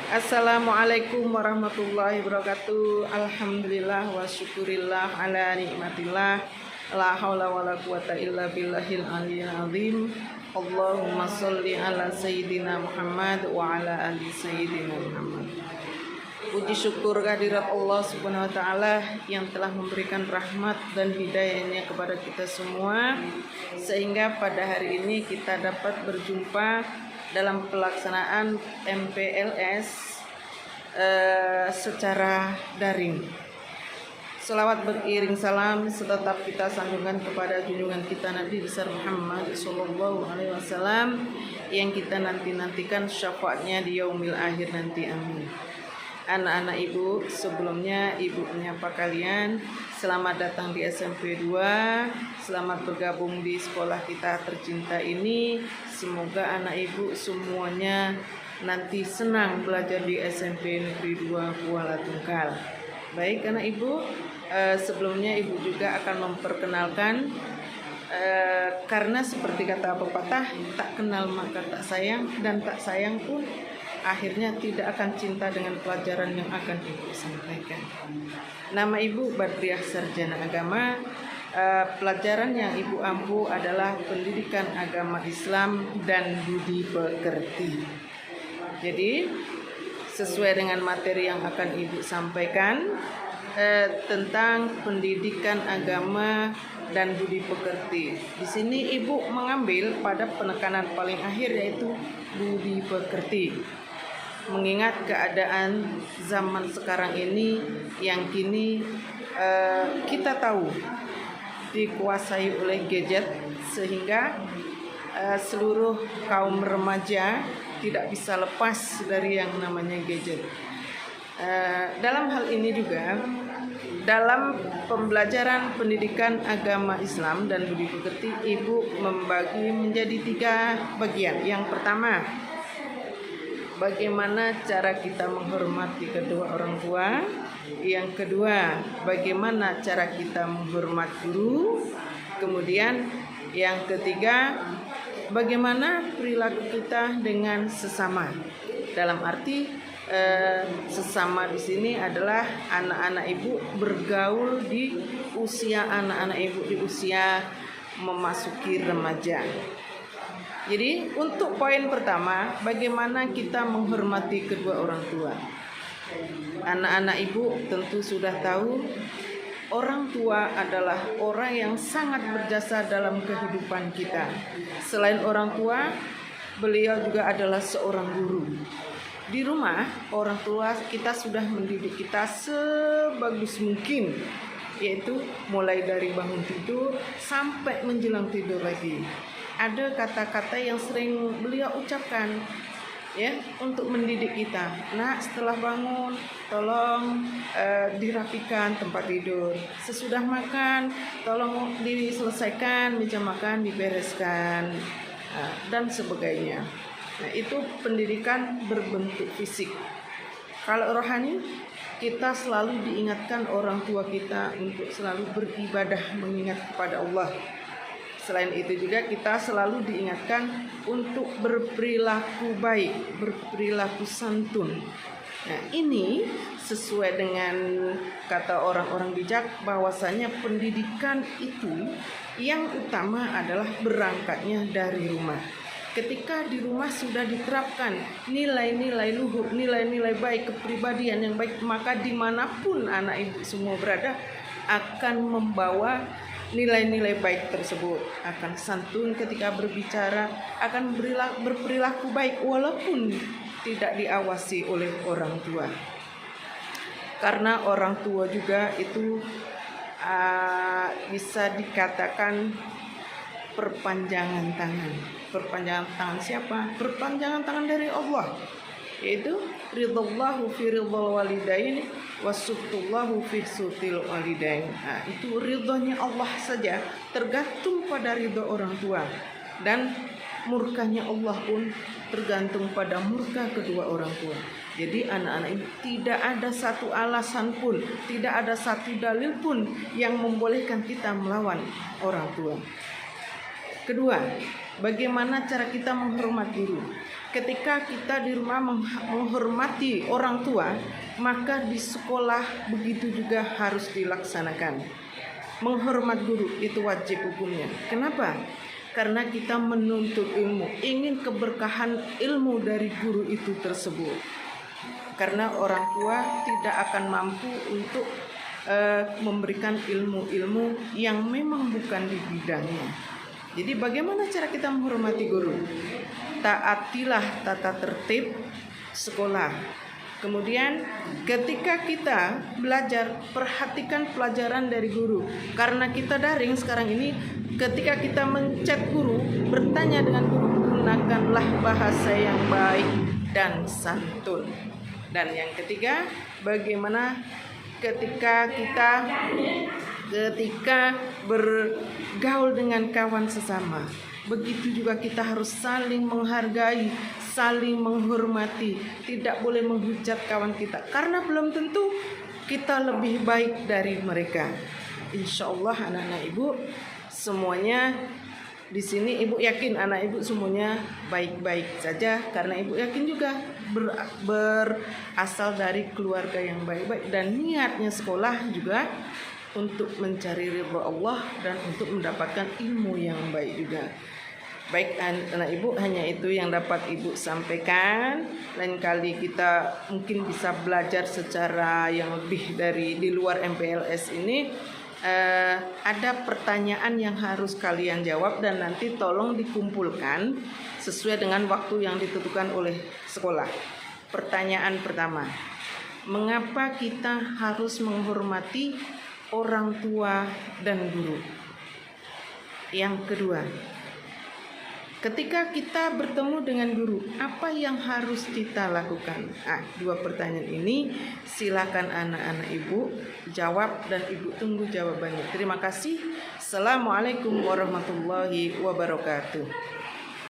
Assalamualaikum warahmatullahi wabarakatuh. Alhamdulillah wa syukurillah ala nikmatillah. La haula wala quwata illa billahil aliyyil azim. Allahumma sholli ala sayyidina Muhammad wa ala ali sayyidina Muhammad. Puji syukur kehadirat Allah Subhanahu wa taala yang telah memberikan rahmat dan hidayahnya kepada kita semua, sehingga pada hari ini kita dapat berjumpa dalam pelaksanaan MPLS secara daring. Selawat beriring salam tetap kita sanjungkan kepada junjungan kita Nabi besar Muhammad sallallahu alaihi wasallam yang kita nantikan syafaatnya di yaumil akhir nanti, amin. Anak-anak ibu, sebelumnya ibu menyapa kalian, selamat datang di SMP 2, selamat bergabung di sekolah kita tercinta ini. Semoga anak ibu semuanya nanti senang belajar di SMP Negeri 2 Kuala Tungkal. Baik anak ibu, sebelumnya ibu juga akan memperkenalkan, karena seperti kata pepatah, tak kenal maka tak sayang, dan tak sayang pun akhirnya tidak akan cinta dengan pelajaran yang akan ibu sampaikan. Nama ibu Badriah Sarjana Agama. Pelajaran yang ibu ampu adalah pendidikan agama Islam dan budi pekerti. Jadi sesuai dengan materi yang akan ibu sampaikan tentang pendidikan agama dan budi pekerti. Di sini ibu mengambil pada penekanan paling akhir, yaitu budi pekerti. Mengingat keadaan zaman sekarang ini yang kini kita tahu dikuasai oleh gadget, sehingga seluruh kaum remaja tidak bisa lepas dari yang namanya gadget. Dalam hal ini juga, dalam pembelajaran pendidikan agama Islam dan budi pekerti, ibu membagi menjadi 3 bagian. Yang pertama, bagaimana cara kita menghormati kedua orang tua. Yang kedua, bagaimana cara kita menghormat guru. Kemudian yang ketiga, bagaimana perilaku kita dengan sesama. Dalam arti sesama di sini adalah anak-anak ibu bergaul di usia anak-anak ibu di usia memasuki remaja. Jadi untuk poin pertama, bagaimana kita menghormati kedua orang tua. Anak-anak ibu tentu sudah tahu, orang tua adalah orang yang sangat berjasa dalam kehidupan kita. Selain orang tua, beliau juga adalah seorang guru. Di rumah, orang tua kita sudah mendidik kita sebagus mungkin, yaitu mulai dari bangun tidur sampai menjelang tidur lagi. Ada kata-kata yang sering beliau ucapkan, ya, untuk mendidik kita. Nah, setelah bangun, tolong dirapikan tempat tidur. Sesudah makan, tolong diselesaikan meja makan, dibereskan, dan sebagainya. Nah, itu pendidikan berbentuk fisik. Kalau rohani, kita selalu diingatkan orang tua kita untuk selalu beribadah, mengingat kepada Allah. Selain itu juga kita selalu diingatkan untuk berperilaku baik, berperilaku santun. Nah, ini sesuai dengan kata orang-orang bijak, bahwasanya pendidikan itu yang utama adalah berangkatnya dari rumah. Ketika di rumah sudah diterapkan nilai-nilai luhur, nilai-nilai baik, kepribadian yang baik, maka dimanapun anak ibu semua berada akan membawa nilai-nilai baik tersebut. Akan santun ketika berbicara, akan berperilaku baik walaupun tidak diawasi oleh orang tua. Karena orang tua juga itu bisa dikatakan perpanjangan tangan. Perpanjangan tangan siapa? Perpanjangan tangan dari Allah, yaitu ridallahu fi ridal walidain wasutullahu fi sutil walidain. Nah, itu ridhonya Allah saja tergantung pada ridho orang tua, dan murkanya Allah pun tergantung pada murka kedua orang tua. Jadi anak-anak ini tidak ada satu alasan pun, tidak ada satu dalil pun yang membolehkan kita melawan orang tua. Kedua, bagaimana cara kita menghormati guru. Ketika kita di rumah menghormati orang tua, maka di sekolah begitu juga harus dilaksanakan. Menghormat guru itu wajib hukumnya. Kenapa? Karena kita menuntut ilmu, ingin keberkahan ilmu dari guru itu tersebut. Karena orang tua tidak akan mampu untuk memberikan ilmu-ilmu yang memang bukan di bidangnya. Jadi bagaimana cara kita menghormati guru? Taatilah tata tertib sekolah. Kemudian ketika kita belajar, perhatikan pelajaran dari guru. Karena kita daring sekarang ini, ketika kita menchat guru, bertanya dengan guru, gunakanlah bahasa yang baik dan santun. Dan yang ketiga, bagaimana ketika bergaul dengan kawan sesama, begitu juga kita harus saling menghargai, saling menghormati. Tidak boleh menghujat kawan kita, karena belum tentu kita lebih baik dari mereka. Insya Allah anak-anak ibu semuanya di sini, ibu yakin anak ibu semuanya baik-baik saja, karena ibu yakin juga berasal dari keluarga yang baik-baik, dan niatnya sekolah juga untuk mencari ridha Allah dan untuk mendapatkan ilmu yang baik juga. Baik anak ibu, hanya itu yang dapat ibu sampaikan. Lain kali kita mungkin bisa belajar secara yang lebih dari di luar MPLS ini. Ada pertanyaan yang harus kalian jawab, dan nanti tolong dikumpulkan sesuai dengan waktu yang ditentukan oleh sekolah. Pertanyaan pertama, mengapa kita harus menghormati orang tua dan guru? Yang kedua, ketika kita bertemu dengan guru, apa yang harus kita lakukan? Dua pertanyaan ini silakan anak-anak ibu jawab, dan ibu tunggu jawabannya. Terima kasih. Assalamualaikum warahmatullahi wabarakatuh.